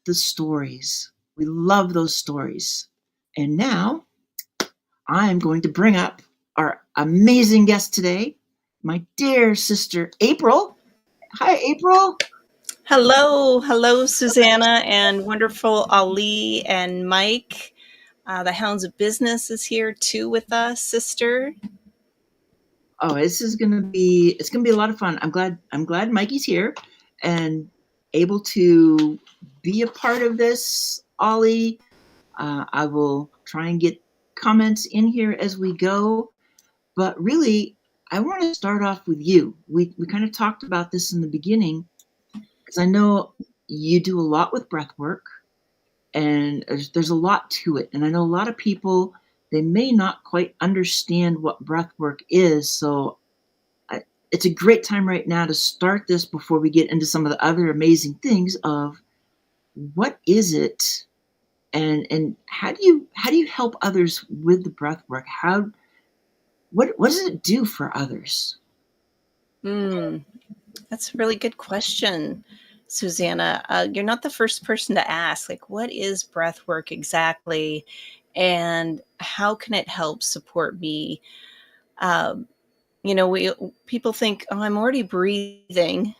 the stories. We love those stories. And now I'm going to bring up our amazing guest today, my dear sister April. Hi, April. Hello, Susanna, and wonderful Ali and Mike. The Hounds of Business is here too with us, sister. Oh, it's gonna be a lot of fun. I'm glad Mikey's here and able to be a part of this. Ollie, I will try and get comments in here as we go. But really, I want to start off with you. We kind of talked about this in the beginning because I know you do a lot with breath work, and there's a lot to it. And I know a lot of people, they may not quite understand what breath work is. So it's a great time right now to start this before we get into some of the other amazing things of what is it, and how do you help others with the breath work? What does it do for others? That's a really good question, Susanna. You're not the first person to ask, like, what is breath work exactly, and how can it help support me? Um, we people think, oh, I'm already breathing.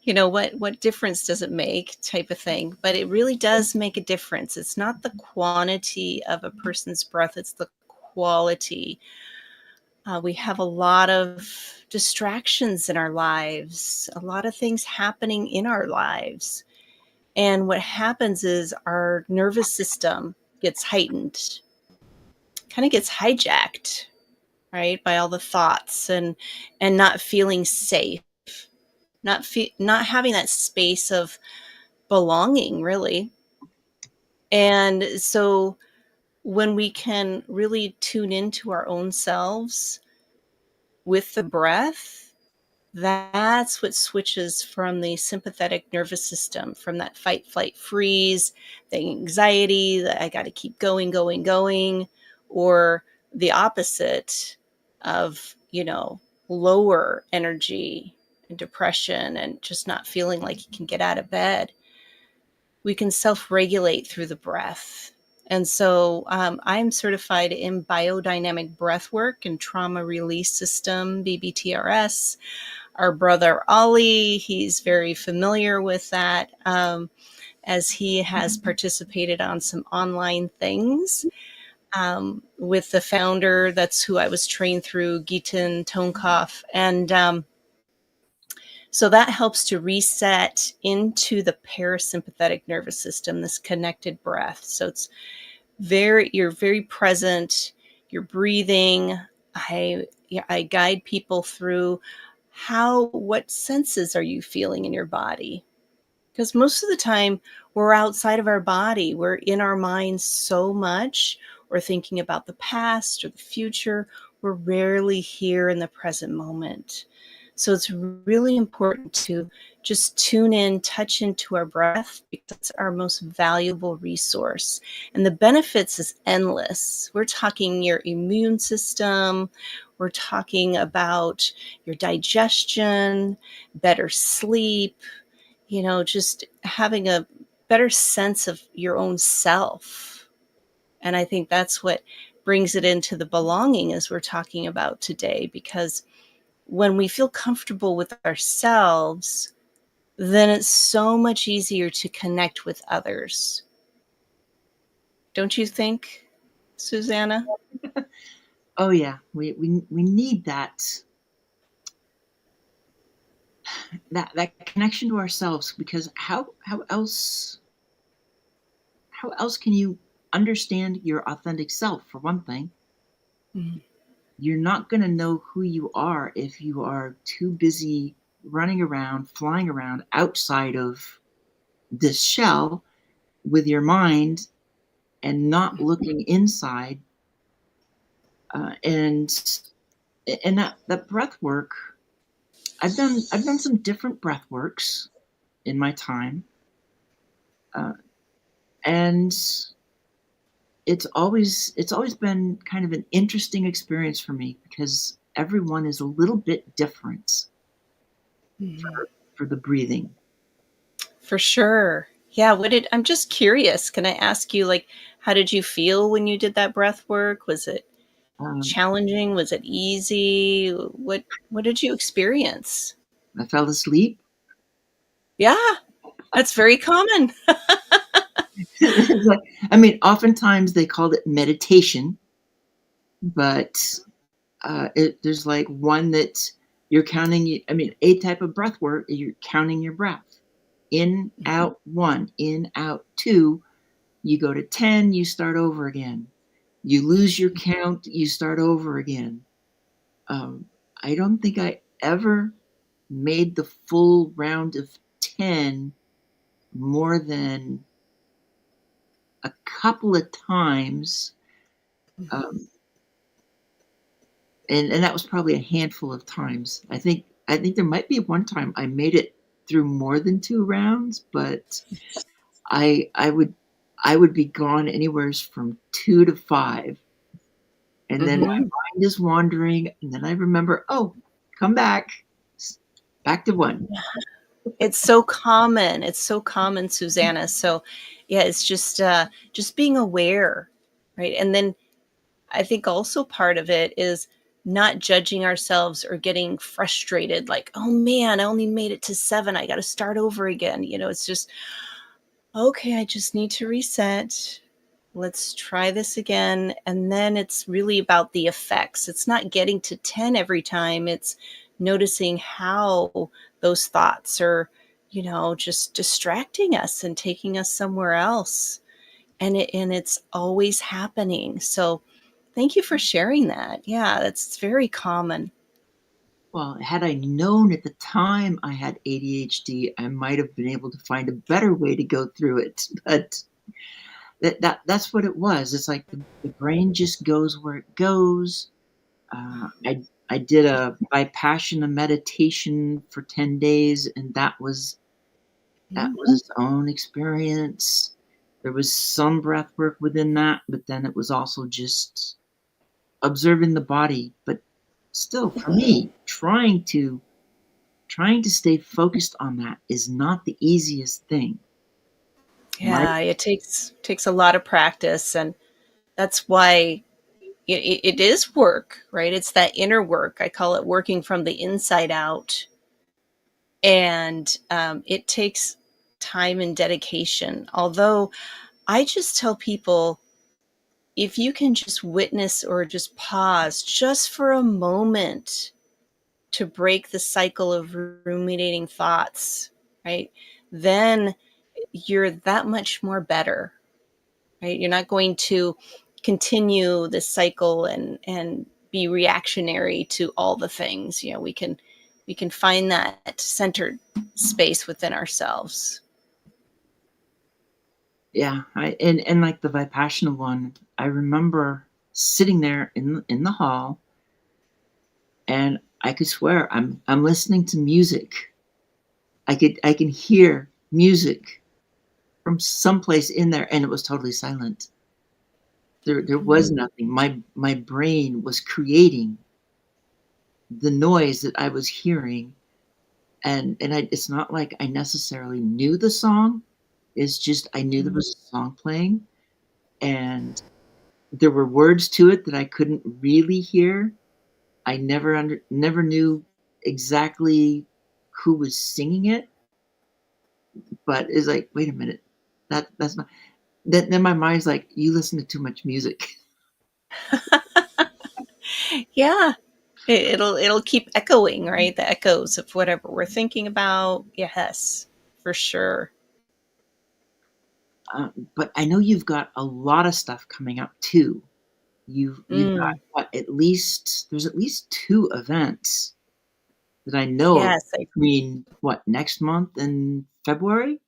What difference does it make, type of thing, but it really does make a difference. It's not the quantity of a person's breath, it's the quality. We have a lot of distractions in our lives, a lot of things happening in our lives, and what happens is our nervous system gets heightened, kind of gets hijacked, right, by all the thoughts and not feeling safe, not having that space of belonging, really. And so when we can really tune into our own selves with the breath, that's what switches from the sympathetic nervous system, from that fight, flight, freeze, the anxiety that I got to keep going, going, going, or the opposite of, lower energy and depression and just not feeling like you can get out of bed. We can self-regulate through the breath. And so I'm certified in biodynamic breath work and trauma release system, BBTRS. Our brother Ollie, he's very familiar with that, as he has participated on some online things with the founder. That's who I was trained through, Gitan Tonkov. And so that helps to reset into the parasympathetic nervous system, this connected breath. So you're very present, you're breathing. I guide people through what senses are you feeling in your body? Because most of the time we're outside of our body. We're in our minds so much. We're thinking about the past or the future. We're rarely here in the present moment. So it's really important to just tune in, touch into our breath, because it's our most valuable resource. And the benefits is endless. We're talking your immune system. We're talking about your digestion, better sleep, just having a better sense of your own self. And I think that's what brings it into the belonging as we're talking about today, because when we feel comfortable with ourselves, then it's so much easier to connect with others. Don't you think, Susanna? Oh yeah, we need that connection to ourselves, because how else can you understand your authentic self? For one thing, Mm. you're not going to know who you are if you are too busy running around, flying around outside of this shell with your mind and not looking inside. And that breath work, I've done some different breath works in my time, uh, and it's always been kind of an interesting experience for me, because everyone is a little bit different Mm. for the breathing. For sure. Yeah, I'm just curious. Can I ask you, like, how did you feel when you did that breath work? Was it Um, challenging? Was it easy? What did you experience? I fell asleep. Yeah, that's very common. It's like, I mean, oftentimes they called it meditation, but there's like one that you're counting. I mean, a type of breath work, you're counting your breath in, out, one, in, out, two. You go to 10, you start over again. You lose your count, you start over again. Um, I don't think I ever made the full round of 10 more than a couple of times. Mhm. Um, and that was probably a handful of times. I think there might be one time I made it through more than 2 rounds, but I would be gone anywhere from 2 to 5, and then my Mhm. mind is wandering, and then I remember, "Oh, come back. S back to 1." It's so common. It's so common, Susanna. So, yeah, it's just being aware, right? And then I think also part of it is not judging ourselves or getting frustrated like, "Oh man, I only made it to 7. I got to start over again." It's just, "Okay, I just need to reset. Let's try this again." And then it's really about the effects. It's not getting to 10 every time. It's noticing how those thoughts are, just distracting us and taking us somewhere else. And it's always happening. So thank you for sharing that. Yeah, that's very common. Well, had I known at the time I had ADHD, I might have been able to find a better way to go through it, but that's what it was. It's like the brain just goes where it goes. I did a Vipassana meditation for 10 days, and that was Mhm. its own experience. There was some breath work within that, but then it was also just observing the body. But still, for me, trying to stay focused on that is not the easiest thing. My Yeah, it takes a lot of practice, and that's why it is work, right? It's that inner work. I call it working from the inside out, and it takes time and dedication. Although I just tell people, if you can just witness or just pause just for a moment to break the cycle of ruminating thoughts, right? Then you're that much more better, right? You're not going to continue this cycle and be reactionary to all the things. We can find that centered space within ourselves. Yeah, and like the Vipassana one, I remember sitting there in the hall, and I could swear I'm listening to music. I can hear music from someplace in there, and it was totally silent. There was Mhm. nothing. My brain was creating the noise that I was hearing, and it's not like I necessarily knew the song. It's just I knew there Mhm. was a song playing, and there were words to it that I couldn't really hear. I never knew exactly who was singing it, but it's like, "Wait a minute, that's not." Then my mind's like, "You listen to too much music." Yeah, it'll keep echoing, right? The echoes of whatever we're thinking about. Yes, for sure. But I know you've got a lot of stuff coming up too. You've got Mm, what? There's at least 2 events that I know of yes, between what, next month and February?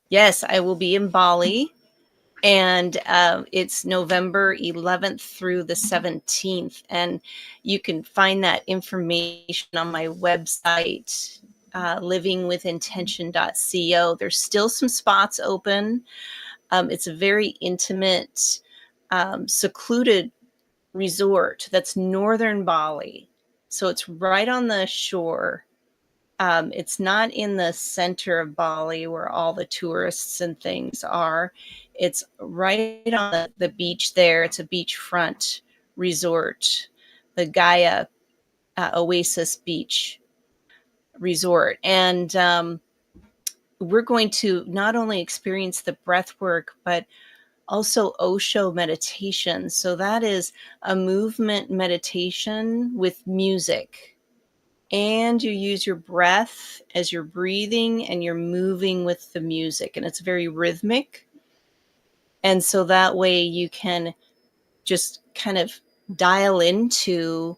yes, I will be in Bali, and it's November 11th through the 17th, and you can find that information on my website, livingwithintention.co. There's still some spots open. It's a very intimate, secluded resort that's northern Bali. So it's right on the shore. It's not in the center of Bali where all the tourists and things are. It's right on the beach there. It's a beachfront resort, the Gaia Oasis Beach Resort. And we're going to not only experience the breath work, but also Osho meditation. So that is a movement meditation with music. And you use your breath as you're breathing and you're moving with the music. And it's very rhythmic. And so that way you can just kind of dial into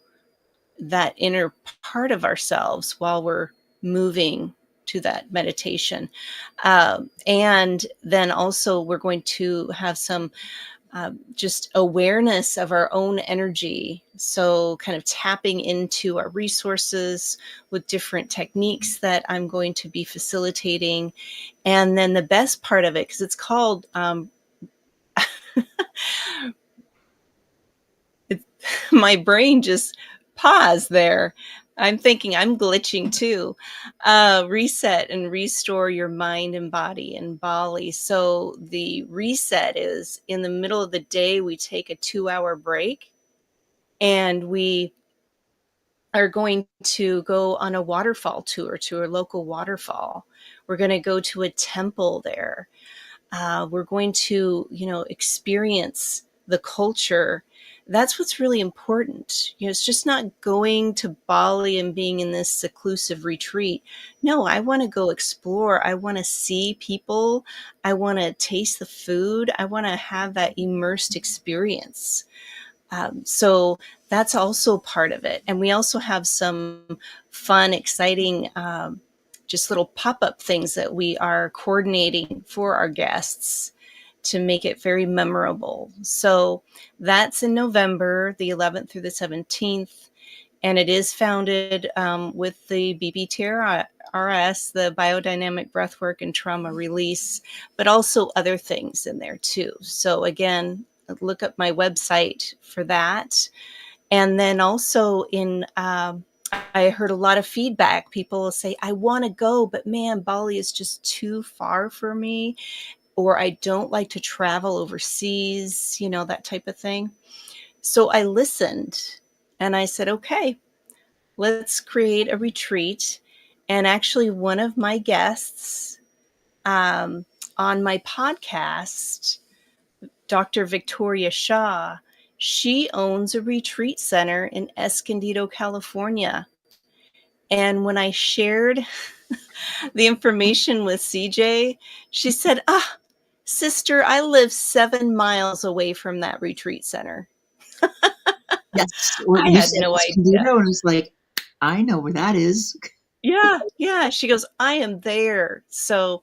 that inner part of ourselves while we're moving to that meditation. And then also, we're going to have some just awareness of our own energy. So, kind of tapping into our resources with different techniques that I'm going to be facilitating. And then the best part of it, because it's called, my brain just paused there. I'm thinking I'm glitching too. Reset and restore your mind and body in Bali. So the reset is in the middle of the day, we take a 2-hour break and we are going to go on a waterfall tour to a local waterfall. We're going to go to a temple there. We're going to, experience the culture. That's what's really important. It's just not going to Bali and being in this seclusive retreat. No, I want to go explore. I want to see people. I want to taste the food. I want to have that immersed experience. So that's also part of it. And we also have some fun, exciting, just little pop-up things that we are coordinating for our guests to make it very memorable. So that's in November, the 11th through the 17th. And it is founded with the BBTRS, the Biodynamic Breathwork and Trauma Release, but also other things in there too. So again, look up my website for that. And then also I heard a lot of feedback. People will say, I want to go, but man, Bali is just too far for me, or I don't like to travel overseas, that type of thing. So I listened and I said, okay, let's create a retreat. And actually, one of my guests on my podcast, Dr. Victoria Shaw, she owns a retreat center in Escondido, California. And when I shared the information with CJ, she said, sister, I live 7 miles away from that retreat center. Yes. Well, I you had said no idea. Escondido, and I was like, I know where that is. Yeah. She goes, I am there. So,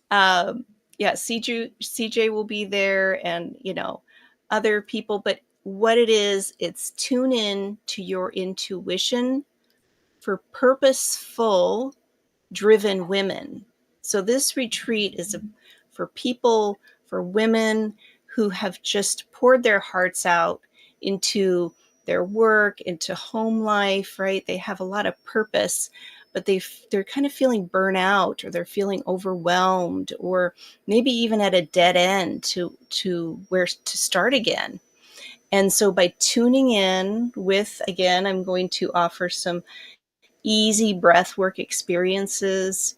yeah, CJ will be there, and other people. But what it is, it's tune in to your intuition for purposeful, driven women. So this retreat is for people, for women who have just poured their hearts out into their work, into home life, right? They have a lot of purpose, but they're kind of feeling burnout, or they're feeling overwhelmed, or maybe even at a dead end to where to start again. And so by tuning in with, again, I'm going to offer some easy breath work experiences,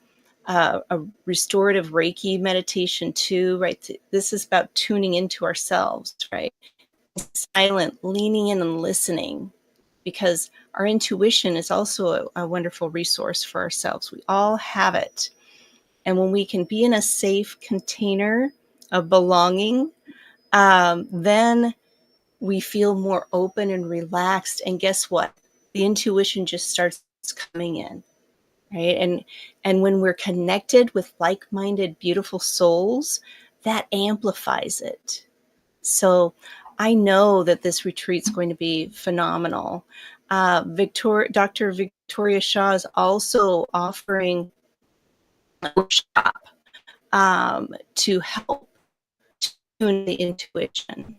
a restorative Reiki meditation too, right? This is about tuning into ourselves, right? Silent, leaning in and listening, because our intuition is also a wonderful resource for ourselves. We all have it. And when we can be in a safe container of belonging, then we feel more open and relaxed. And guess what? The intuition just starts coming in, right? And when we're connected with like-minded, beautiful souls, that amplifies it. So I know that this retreat's going to be phenomenal. Dr. Victoria Shaw is also offering a workshop to help tune the intuition.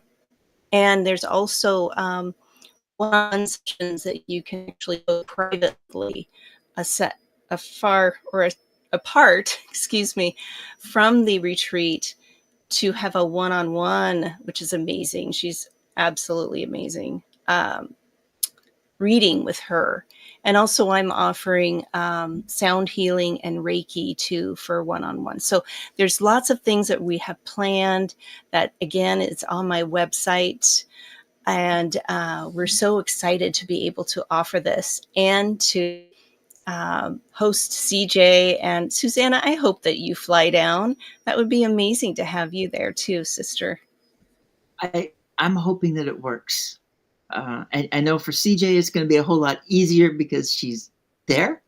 And there's also one sessions that you can actually go privately, far or apart, excuse me, from the retreat to have a one-on-one, which is amazing. She's absolutely amazing. Reading with her. And also I'm offering sound healing and Reiki too for one-on-one. So there's lots of things that we have planned that, again, it's on my website. And we're so excited to be able to offer this and to host CJ and Susanna. I hope that you fly down. That would be amazing to have you there too, sister. I'm hoping that it works. I know for CJ it's going to be a whole lot easier because she's there,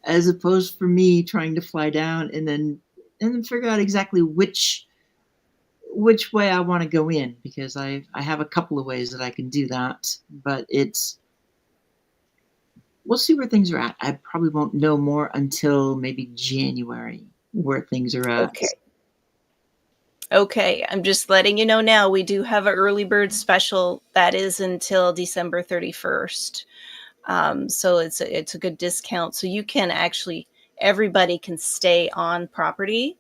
as opposed for me trying to fly down and then figure out exactly which way I want to go in, because I have a couple of ways that I can do that, but we'll see where things are at. I probably won't know more until maybe January where things are at. Okay. Okay, I'm just letting you know now, we do have an early bird special that is until December 31st. So it's a good discount. So you can actually, everybody can stay on property.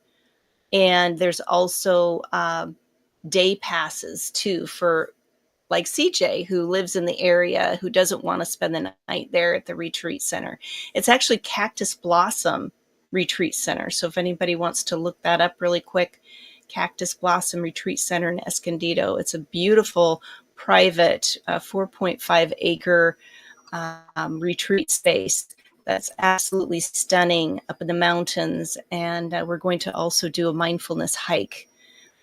And there's also day passes too for like CJ, who lives in the area, who doesn't want to spend the night there at the retreat center. It's actually Cactus Blossom Retreat Center. So if anybody wants to look that up really quick, Cactus Blossom Retreat Center in Escondido. It's a beautiful private 4.5 acre retreat space that's absolutely stunning up in the mountains. And we're going to also do a mindfulness hike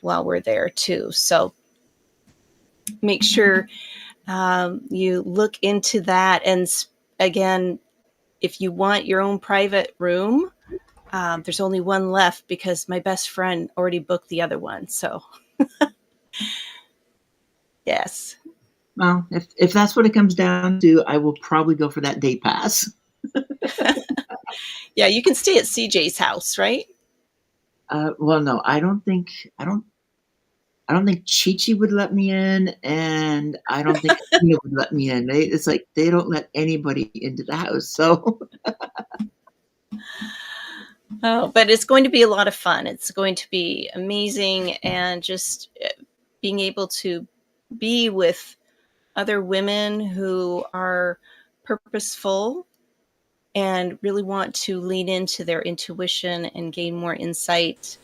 while we're there too. So make sure you look into that. And again, if you want your own private room, there's only one left because my best friend already booked the other one. So yes. Well, if that's what it comes down to, I will probably go for that day pass. Yeah, you can stay at CJ's house, right? Well, no, I don't think Chi-Chi would let me in, and I don't think Tina would let me in. It's like they don't let anybody into the house. So Oh, but it's going to be a lot of fun. It's going to be amazing, and just being able to be with other women who are purposeful and really want to lean into their intuition and gain more insight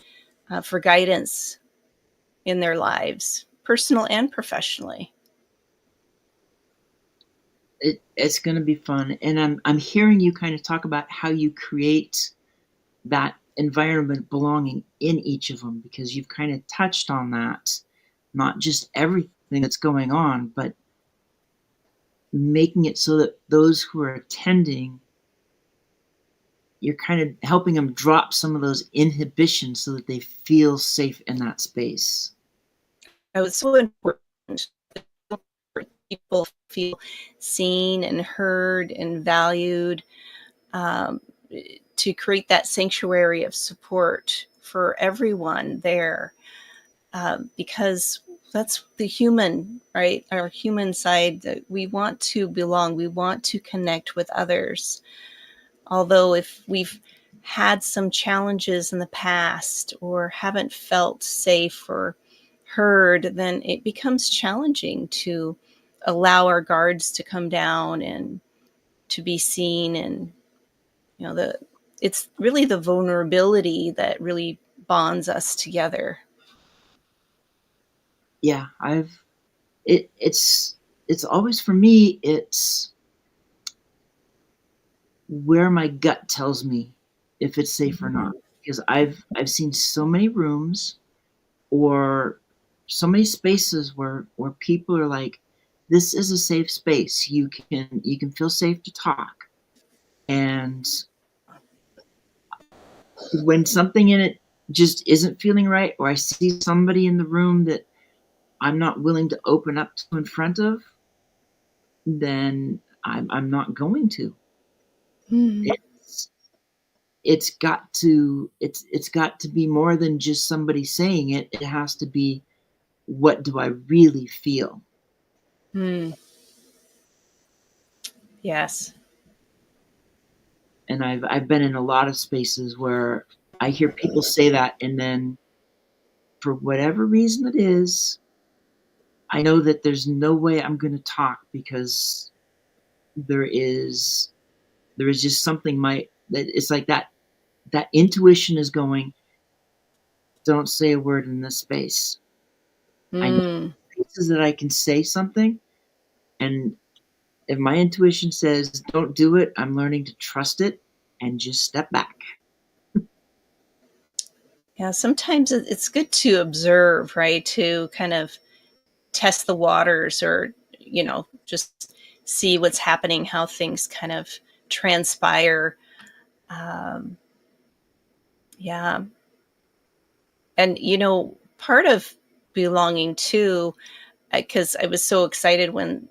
for guidance in their lives, personal and professionally. it's going to be fun, and I'm hearing you kind of talk about how you create that environment belonging in each of them, because you've kind of touched on that, not just everything that's going on, but making it so that those who are attending, you're kind of helping them drop some of those inhibitions so that they feel safe in that space. Oh, it's so important. People feel seen and heard and valued, um, to create that sanctuary of support for everyone there, because that's the human, right? Our human side, that we want to belong, we want to connect with others. Although if we've had some challenges in the past or haven't felt safe or heard, then it becomes challenging to allow our guards to come down and to be seen. And it's really the vulnerability that really bonds us together. Yeah, it's always, for me, it's where my gut tells me if it's safe or not, because I've seen so many rooms or so many spaces where people are like, this is a safe space, you can feel safe to talk, and when something in it just isn't feeling right, or I see somebody in the room that I'm not willing to open up to in front of, then I'm not going to. Mm. It's it's got to be more than just somebody saying it. It has to be, what do I really feel? Mm. Yes. And I've been in a lot of spaces where I hear people say that, and then for whatever reason it is, I know that there's no way I'm going to talk because there is just something that it's like that intuition is going, don't say a word in this space. I know Mm. places that I can say something, and if my intuition says don't do it, I'm learning to trust it and just step back. Yeah, sometimes it's good to observe, right? To kind of test the waters or, just see what's happening, how things kind of transpire. Um, yeah. And, part of belonging too, because I was so excited when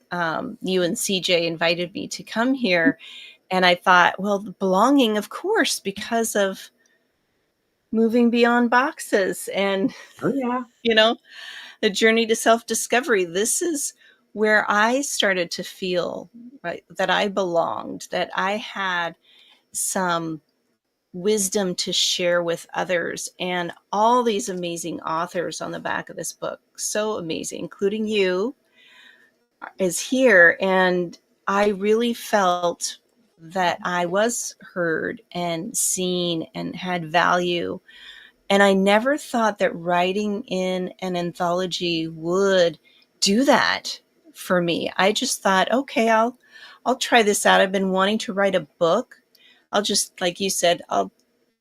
you and CJ invited me to come here. And I thought, well, the belonging, of course, because of moving beyond boxes and, Oh yeah. you know, the journey to self-discovery. This is where I started to feel, right, that I belonged, that I had some wisdom to share with others, and all these amazing authors on the back of this book, so amazing, including you, is here. And I really felt that I was heard and seen and had value. And I never thought that writing in an anthology would do that for me. I just thought, okay, I'll try this out. I've been wanting to write a book. I'll just, like you said, I'll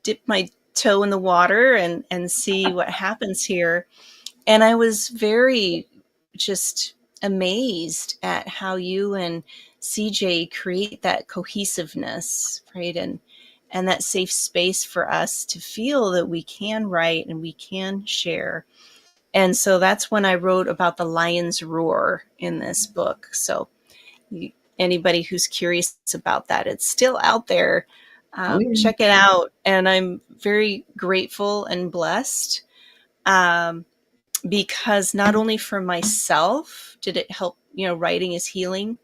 dip my toe in the water and see what happens here. And I was very just amazed at how you and CJ create that cohesiveness, right? And that safe space for us to feel that we can write and we can share. And so that's when I wrote about the lion's roar in this book. So anybody who's curious about that, it's still out there. Oh yeah. Check it out. And I'm very grateful and blessed, because not only for myself did it help, writing is healing,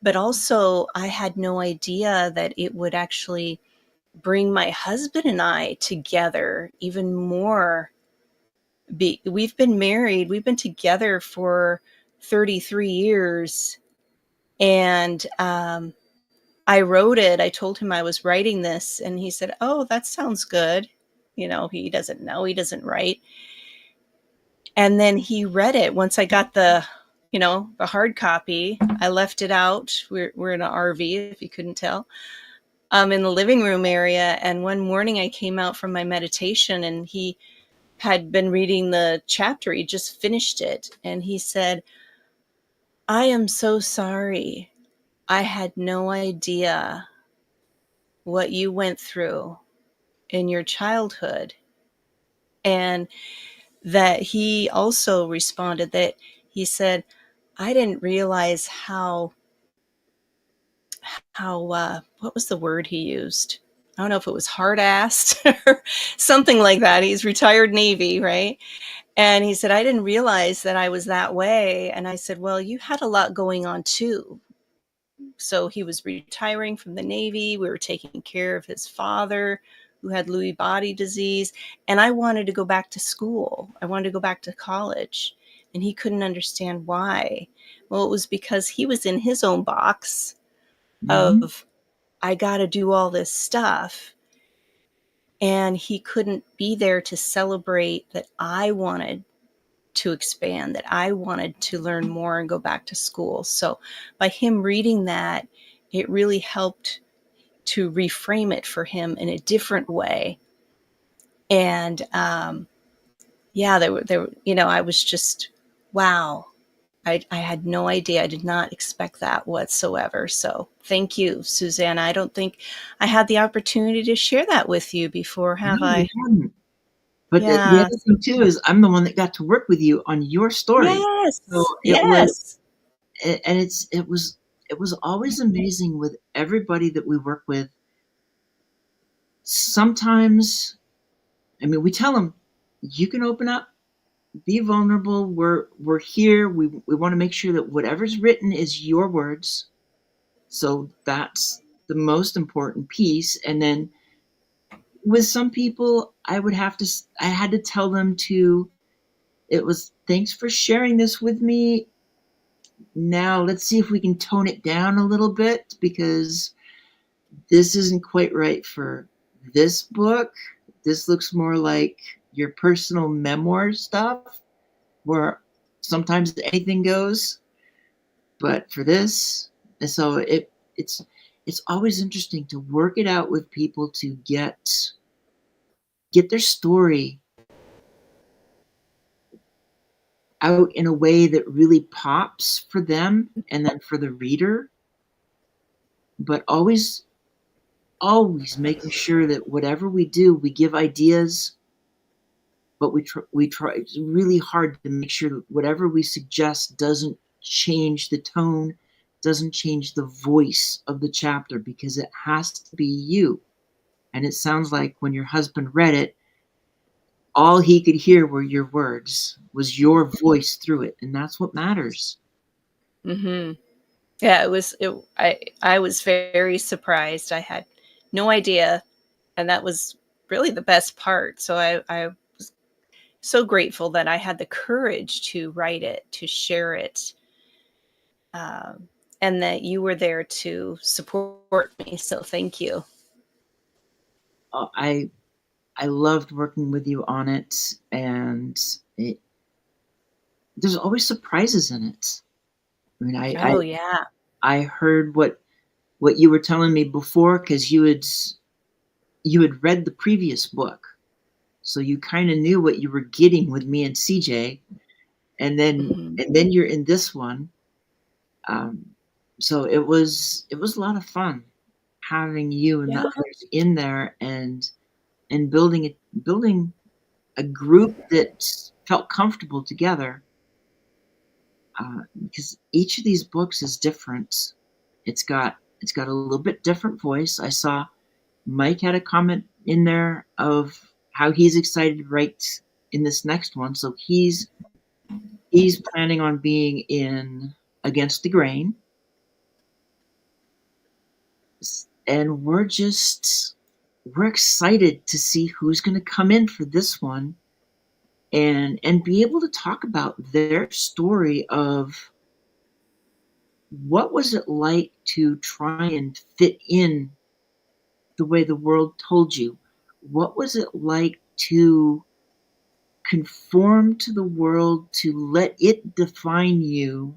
but also I had no idea that it would actually bring my husband and I together even more. We've been married, we've been together for 33 years. And I wrote it. I told him I was writing this, and he said, "Oh, that sounds good." He doesn't know, he doesn't write. And then he read it once I got the hard copy. I left it out. We're in an RV, if you couldn't tell, in the living room area. And one morning I came out from my meditation, and he had been reading the chapter. He just finished it. And he said, "I am so sorry. I had no idea what you went through in your childhood." And that he also responded that he said, "I didn't realize how what was the word he used? I don't know if it was hard-assed or something like that." He's retired Navy, right? And he said, "I didn't realize that I was that way." And I said, "Well, you had a lot going on too." So he was retiring from the Navy. We were taking care of his father, who had Lewy body disease. And I wanted to go back to school. I wanted to go back to college. And he couldn't understand why. Well, it was because he was in his own box Mm-hmm. of, I got to do all this stuff. And he couldn't be there to celebrate that I wanted to expand, that I wanted to learn more and go back to school. So by him reading that, it really helped to reframe it for him in a different way. And yeah, I was just, wow. I had no idea. I did not expect that whatsoever. So thank you, Susanna. I don't think I had the opportunity to share that with you before, have No, you I? hadn't. But the Yeah. other thing too is I'm the one that got to work with you on your story. So Yes. it was, Yes. and it was always amazing with everybody that we work with. Sometimes, I mean, we tell them you can open up, be vulnerable. We're here. We want to make sure that whatever's written is your words. So the most important piece. And then with some people, I had to tell them to, it was, thanks for sharing this with me. Now let's see if we can tone it down a little bit, because this isn't quite right for this book. This looks more like your personal memoir stuff, where sometimes anything goes. But for this, and so it's always interesting to work it out with people to get their story out in a way that really pops for them and then for the reader, but always making sure that whatever we do, we give ideas, but we try really hard to make sure that whatever we suggest doesn't change the tone, doesn't change the voice of the chapter, because it has to be you. And it sounds like when your husband read it, all he could hear were your words, was your voice through it, and that's what matters. Hmm. Yeah, I was very surprised. I had no idea, and that was really the best part. So I was so grateful that I had the courage to write it, to share it, um, and that you were there to support me. So thank you. Uh, I I loved working with you on it, and it, there's always surprises in it. I mean, Oh yeah. I heard what you were telling me before, because you had read the previous book, so you kind of knew what you were getting with me and CJ, Hmm. and then you're in this one. Um, so it was a lot of fun having you and the Yeah. others in there, and building a group that felt comfortable together, because each of these books is different. It's got a little bit different voice. I saw Mike had a comment in there of how he's excited to write in this next one. So he's planning on being in Against the Grain, and we're excited to see who's going to come in for this one, and be able to talk about their story of what was it like to try and fit in the way the world told you. What was it like to conform to the world, to let it define you,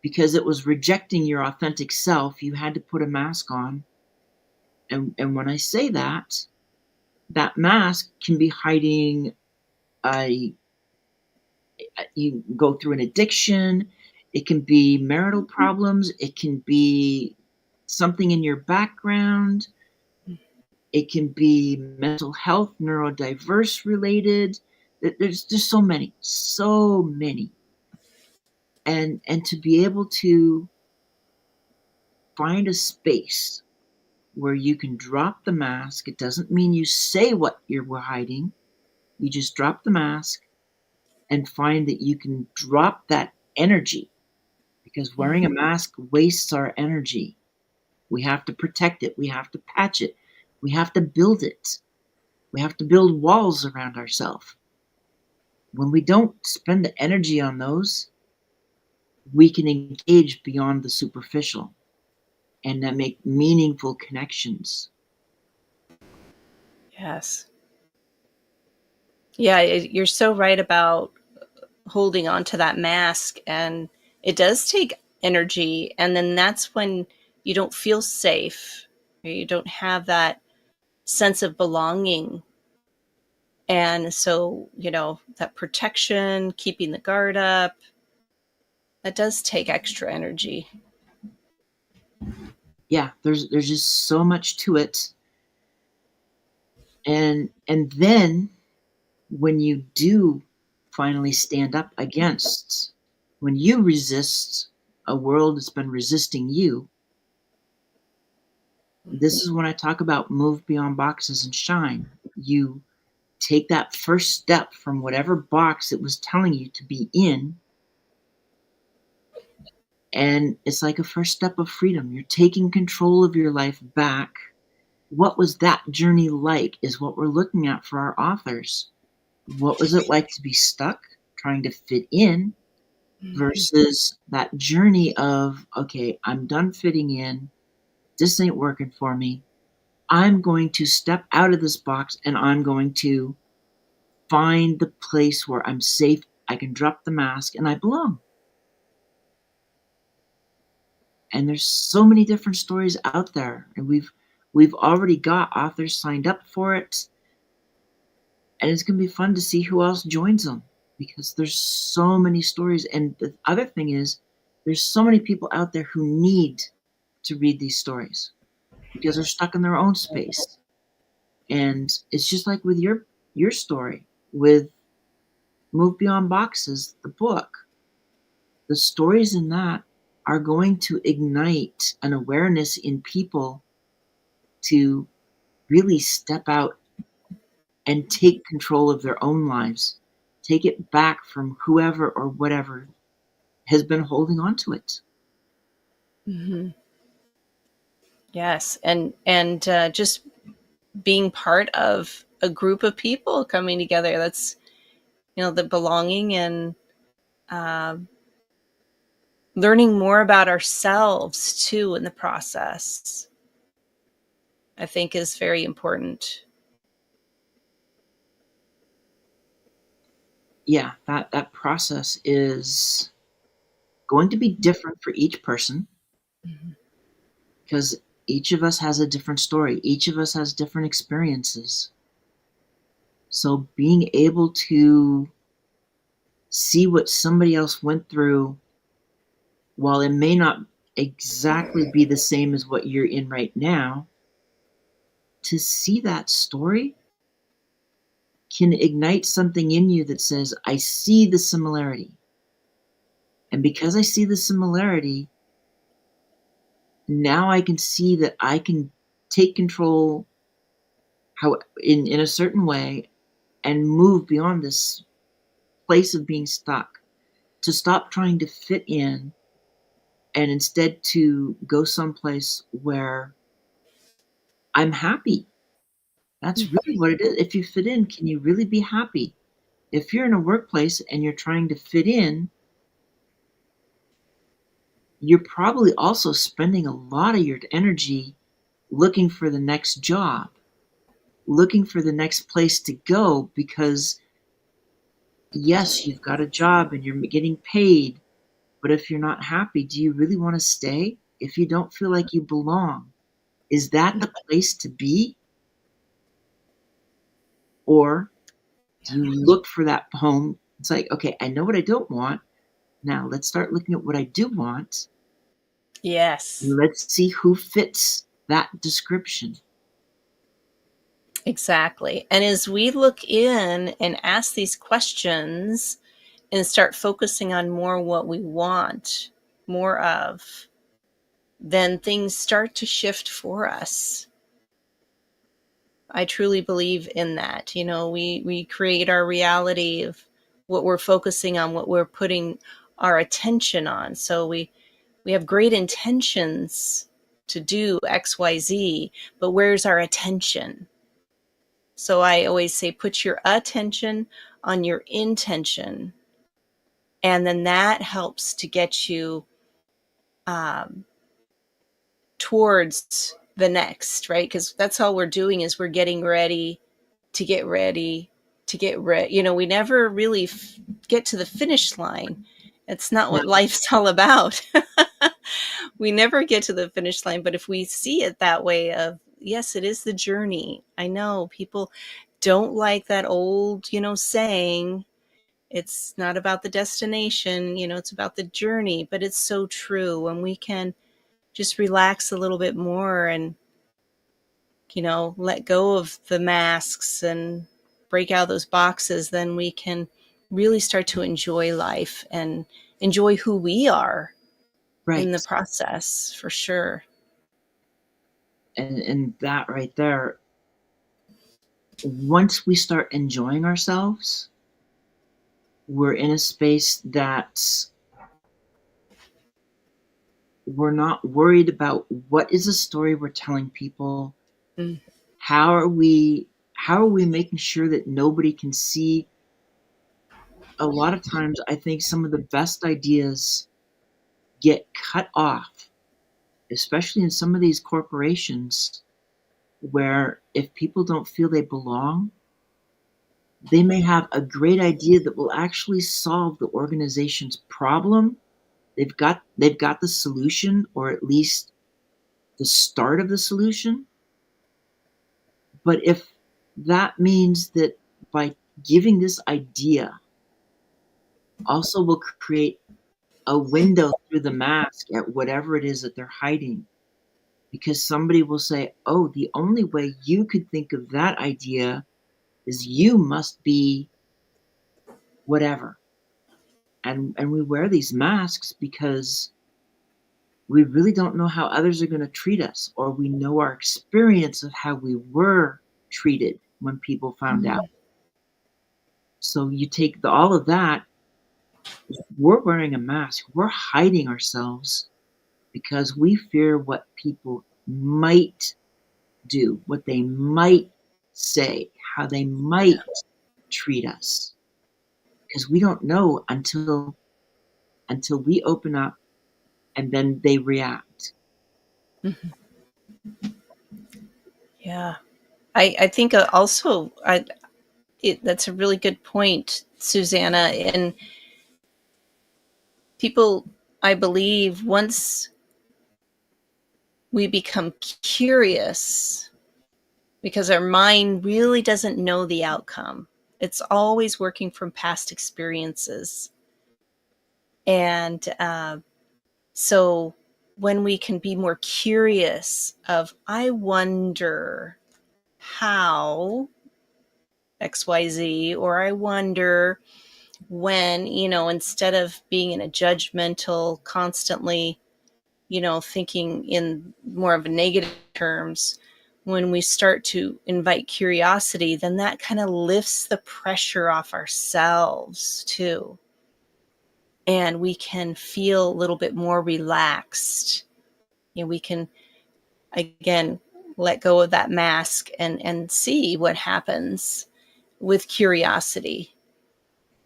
because it was rejecting your authentic self? You had to put a mask on. And when I say that, that mask can be hiding a, you go through an addiction, it can be marital problems, it can be something in your background, it can be mental health, neurodiverse related. There's just so many. And to be able to find a space where you can drop the mask, it doesn't mean you say what you're hiding. You just drop the mask and find that you can drop that energy, because wearing a Hmm. mask wastes our energy. We have to protect it. We have to patch it. We have to build it. We have to build walls around ourselves. When we don't spend the energy on those, we can engage beyond the superficial and then make meaningful connections. Yes. Yeah, you're so right about holding on to that mask, and it does take energy, and then that's when you don't feel safe, or you don't have that sense of belonging. And so, that protection, keeping the guard up, that does take extra energy. Yeah, there's just so much to it. And then when you do finally stand up against, when you resist a world that's been resisting you, this is when I talk about move beyond boxes and shine. You take that first step from whatever box it was telling you to be in, And it's like a first step of freedom. You're taking control of your life back. What was that journey like is what we're looking at for our authors. What was it like to be stuck, trying to fit in, Mhm. versus that journey of, okay, I'm done fitting in. This ain't working for me. I'm going to step out of this box and I'm going to find the place where I'm safe. I can drop the mask and I belong. And there's so many different stories out there, and we've already got authors signed up for it, and it's going to be fun to see who else joins them because there's so many stories. And the other thing is, there's so many people out there who need to read these stories because they're stuck in their own space. And it's just like with your story with Move Beyond Boxes, the book. The stories in that are going to ignite an awareness in people to really step out and take control of their own lives, take it back from whoever or whatever has been holding on to it. Mhm. Yes, and just being part of a group of people coming together. That's, the belonging and um, learning more about ourselves too in the process. I think is very important. Yeah, that process is going to be different for each person Mhm. because each of us has a different story. Each of us has different experiences. So being able to see what somebody else went through, while it may not exactly be the same as what you're in right now, to see that story can ignite something in you that says, I see the similarity. And because I see the similarity, now I can see that I can take control how in a certain way and move beyond this place of being stuck, to stop trying to fit in and instead to go someplace where I'm happy. That's really what it is. If you fit in, can you really be happy? If you're in a workplace and you're trying to fit in, you're probably also spending a lot of your energy looking for the next job, looking for the next place to go because, yes, you've got a job and you're getting paid, but if you're not happy, do you really want to stay? If you don't feel like you belong, is that the place to be? Or do you look for that home? It's like, okay, I know what I don't want. Now let's start looking at what I do want. Yes, Let's see who fits that description. exactly. And as we look in and ask these questions and start focusing on more what we want more of, then things start to shift for us. I truly believe in that. We create our reality of what we're focusing on, what we're putting our attention on. So we have great intentions to do XYZ, but where's our attention? So I always say put your attention on your intention, and then that helps to get you um, towards the next, right? Because that's all we're doing is we're getting ready to get ready to get ready. We never really get to the finish line. It's not what Now, life's all about. We never get to the finish line, but if we see it that way of, yes, it is the journey. I know people don't like that old, saying, it's not about the destination, it's about the journey, but it's so true. When we can just relax a little bit more and let go of the masks and break out those boxes, then we can really start to enjoy life and enjoy who we are in the right. process, for sure. And that right there, once we start enjoying ourselves, we're in a space that we're not worried about what is the story we're telling people. Mm. How are we making sure that nobody can see? A lot of times I think some of the best ideas get cut off, especially in some of these corporations, where if people don't feel they belong, they may have a great idea that will actually solve the organization's problem. They've got the solution, or at least the start of the solution. But if that means that by giving this idea also will create a window through the mask at whatever it is that they're hiding, because somebody will say, oh, the only way you could think of that idea is you must be whatever. And we wear these masks because we really don't know how others are going to treat us, or we know our experience of how we were treated when people found out. So you take all of that, we're wearing a mask, we're hiding ourselves because we fear what people might do, what they might say, how they might treat us. Because we don't know until we open up and then they react. Mhm. Yeah. I think also that's a really good point, Susanna. And people, I believe, once we become curious, because our mind really doesn't know the outcome, it's always working from past experiences. And so when we can be more curious of, I wonder how XYZ, or I wonder when, instead of being in a judgmental, constantly, thinking in more of a negative terms, when we start to invite curiosity, then that kind of lifts the pressure off ourselves too. And we can feel a little bit more relaxed. We can, again, let go of that mask and see what happens with curiosity.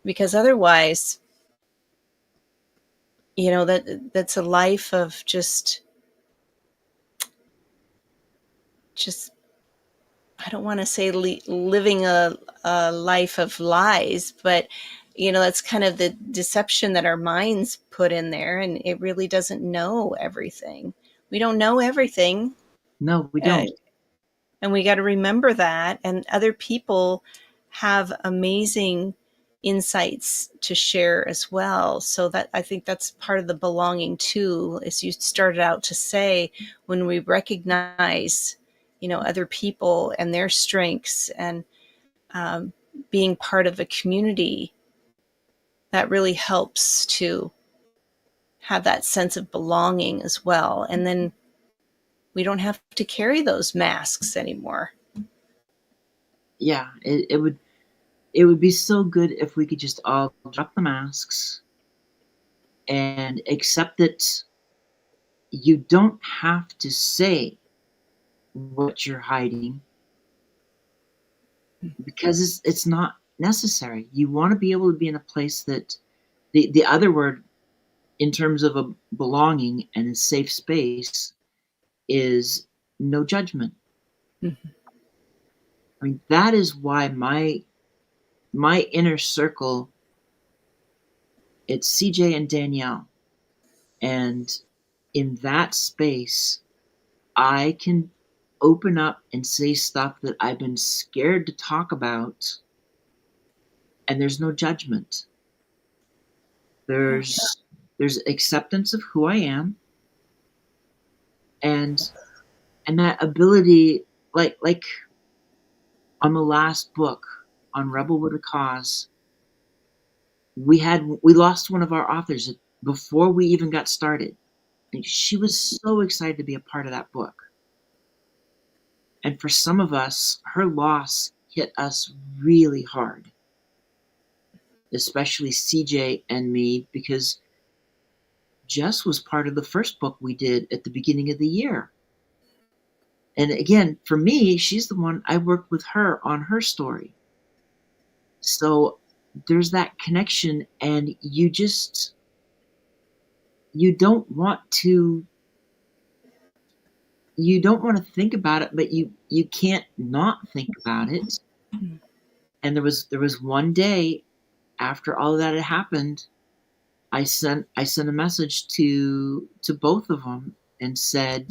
Because otherwise, that's a life of just I don't want to say living a life of lies, but that's kind of the deception that our minds put in there, and it really doesn't know everything. We don't know everything, No, we uh, don't. and we got to remember that. And other people have amazing insights to share as well. So that, I think that's part of the belonging too, as you started out to say, when we recognize, other people and their strengths, and um, being part of a community, that really helps to have that sense of belonging as well. And then we don't have to carry those masks anymore. Yeah, it would be so good if we could just all drop the masks and accept that you don't have to say what you're hiding, because it's not necessary. You want to be able to be in a place that the other word in terms of a belonging and a safe space is no judgment. Mhm. I mean, that is why my inner circle, it's CJ and Danielle. And in that space, I can open up and say stuff that I've been scared to talk about, and there's no judgment. Yeah. There's acceptance of who I am, and that ability, like on the last book, on Rebel with a Cause, we lost one of our authors before we even got started. And she was so excited to be a part of that book. And for some of us, her loss hit us really hard, especially CJ and me, because Jess was part of the first book we did at the beginning of the year. And again, for me, she's the one I worked with her on her story. So there's that connection, and you don't want to think about it, but you can't not think about it. And there was one day after all of that had happened, I sent a message to both of them and said,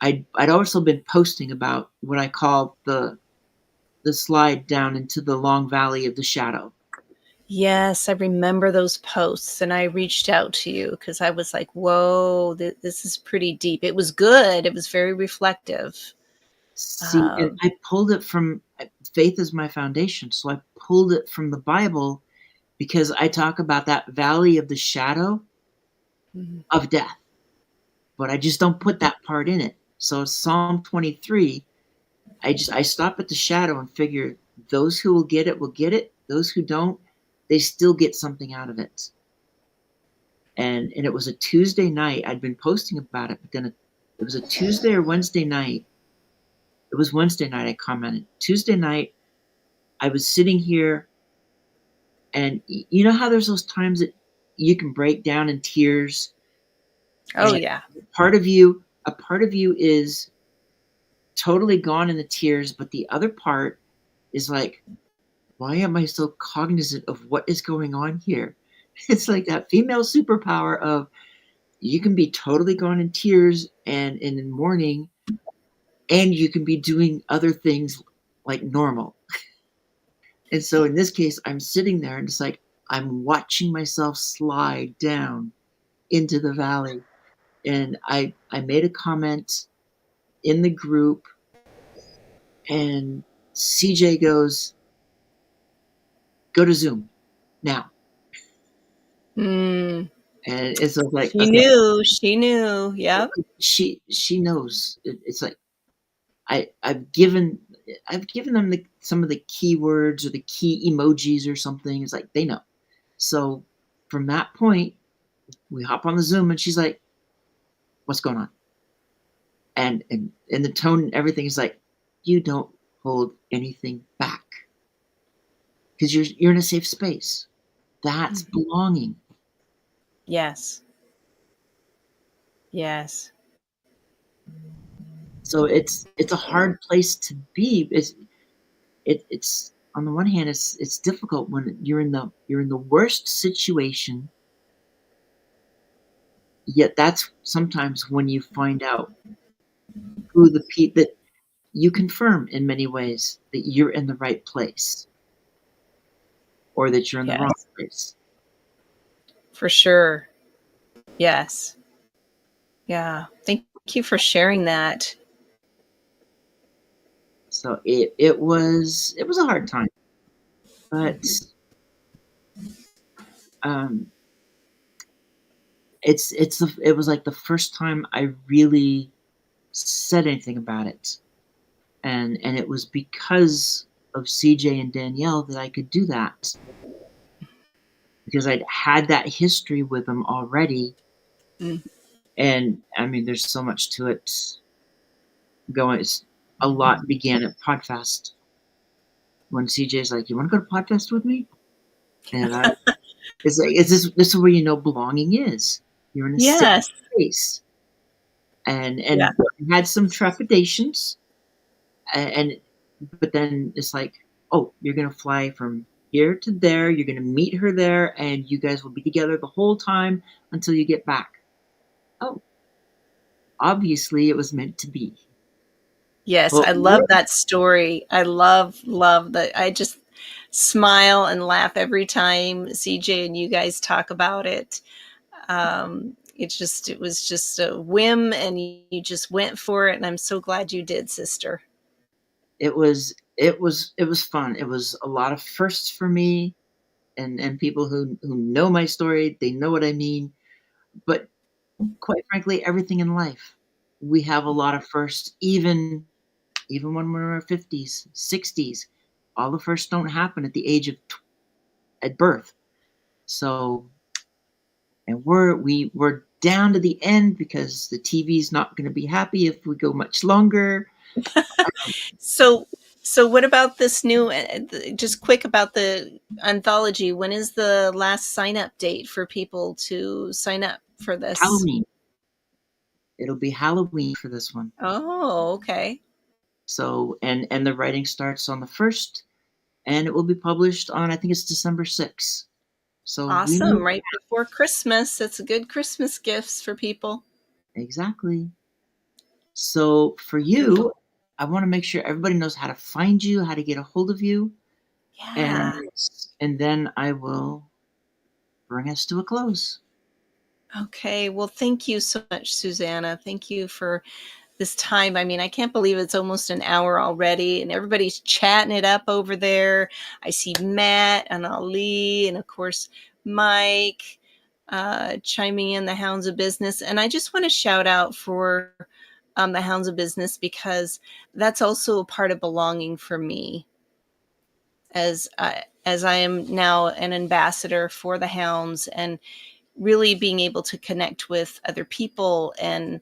I'd also been posting about what I call the slide down into the long valley of the shadow. Yes, I remember those posts, and I reached out to you because I was like, "Whoa, this is pretty deep." It was good. It was very reflective. See, and Um, I pulled it from faith is my foundation, so I pulled it from the Bible because I talk about that valley of the shadow mhm. of death, but I just don't put that part in it. So Psalm 23, I stop at the shadow and figure those who will get it. Those who don't, they still get something out of it. And it was a Tuesday night. I'd been posting about it, but then it was a Tuesday or Wednesday night. It was Wednesday night I commented. Tuesday night, I was sitting here, and you know how there's those times that you can break down in tears, Oh and yeah. a part of you is totally gone in the tears, but the other part is like, why am I so cognizant of what is going on here? It's like that female superpower of you can be totally gone in tears and in mourning, and you can be doing other things like normal. And so in this case, I'm sitting there and it's like I'm watching myself slide down into the valley. And I made a comment in the group, and CJ goes, "Go to Zoom now." Mm, And it's like, she okay, knew. She knew. Yep. she knows. It's like I've given them some of the keywords or the key emojis or something. It's like they know. So from that point, we hop on the Zoom, and she's like, "What's going on?" And the tone and everything is like, "You don't hold anything back because you're in a safe space. That's Mhm. belonging." Yes. Yes. So it's a hard place to be. It's on the one hand, it's difficult when you're in the worst situation. Yet that's sometimes when you find out who that you confirm in many ways that you're in the right place or that you're in the wrong Yes. place. For sure. Yes. Yeah. Thank you for sharing that. So it was a hard time, but Mhm. um, it was like the first time I really said anything about it, and it was because of CJ and Danielle that I could do that because I'd had that history with them already. Mm. And I mean, there's so much to it going. A lot began at Podfest when CJ's like, "You want to go to Podfest with me?" And it's like, this is where you know belonging is. You're in a safe Yes. space, Yeah. and I had some trepidations, and but then it's like, oh, you're gonna fly from here to there. You're gonna meet her there, and you guys will be together the whole time until you get back. Oh, obviously it was meant to be. Yes, But I love that story. I love that. I just smile and laugh every time CJ and you guys talk about it. It was just a whim, and you just went for it, and I'm so glad you did, sister. it was fun. It was a lot of firsts for me, and people who know my story, they know what I mean. But quite frankly, everything in life, we have a lot of firsts, even when we're in our 50s, 60s. All the firsts don't happen at the age of at birth. So and we're down to the end because the TV's not going to be happy if we go much longer. So, so what about this new? Just quick about the anthology. When is the last sign up date for people to sign up for this? Halloween. It'll be Halloween for this one. Oh, okay. So and the writing starts on the 1st, and it will be published on, I think it's December 6th. So we Awesome. know Right before Christmas. It's a good Christmas gifts for people. exactly. So for you, I want to make sure everybody knows how to find you, how to get a hold of you, and Yeah. and then I will bring us to a close. Okay. Well, thank you so much, Susanna. Thank you for this time. I mean, I can't believe it's almost an hour already, and everybody's chatting it up over there. I see Matt and Ali, and of course, Mike chiming in the Hounds of Business. And I just want to shout out for the Hounds of Business because that's also a part of belonging for me as I am now an ambassador for the Hounds and really being able to connect with other people and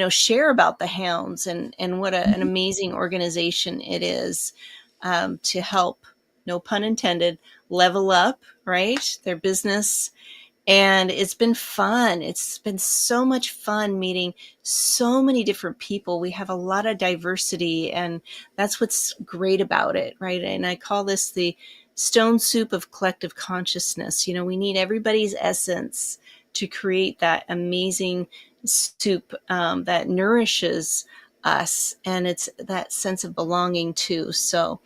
share about the Hounds and what an amazing organization it is to help, no pun intended, level up, right? Their business. And it's been fun. It's been so much fun meeting so many different people. We have a lot of diversity, and that's what's great about it, right? And I call this the stone soup of collective consciousness. We need everybody's essence to create that amazing soup that nourishes us, and it's that sense of belonging too. So,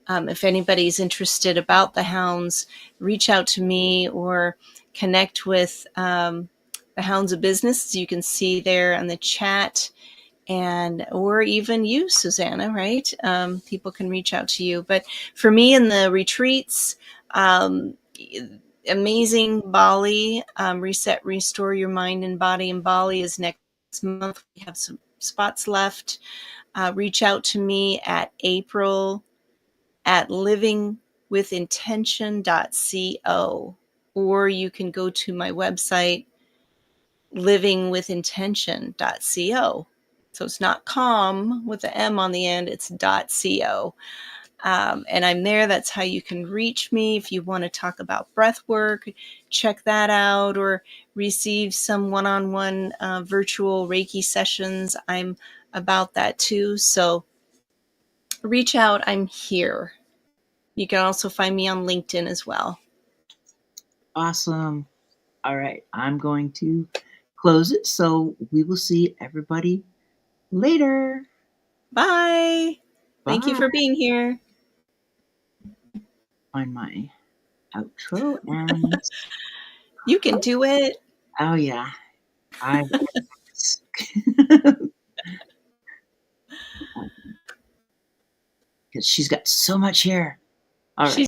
if anybody's interested about the Hounds, reach out to me or connect with the Hounds of Business, as you can see there on the chat, and or even you, Susanna. Right? People can reach out to you. But for me, in the retreats, um, amazing Bali, reset, restore your mind and body in Bali is next month. We have some spots left. Reach out to me at April at livingwithintention.co, or you can go to my website, livingwithintention.co. So it's not com with the M on the end, it's .co. And I'm there. That's how you can reach me. If you want to talk about breath work, check that out, or receive some one-on-one virtual Reiki sessions. I'm about that too. So reach out. I'm here. You can also find me on LinkedIn as well. Awesome. All right, I'm going to close it. So we will see everybody later. Bye. Thank you Bye. for being here. Find my outro and You can do it. oh yeah, I because she's got so much hair. All right. She's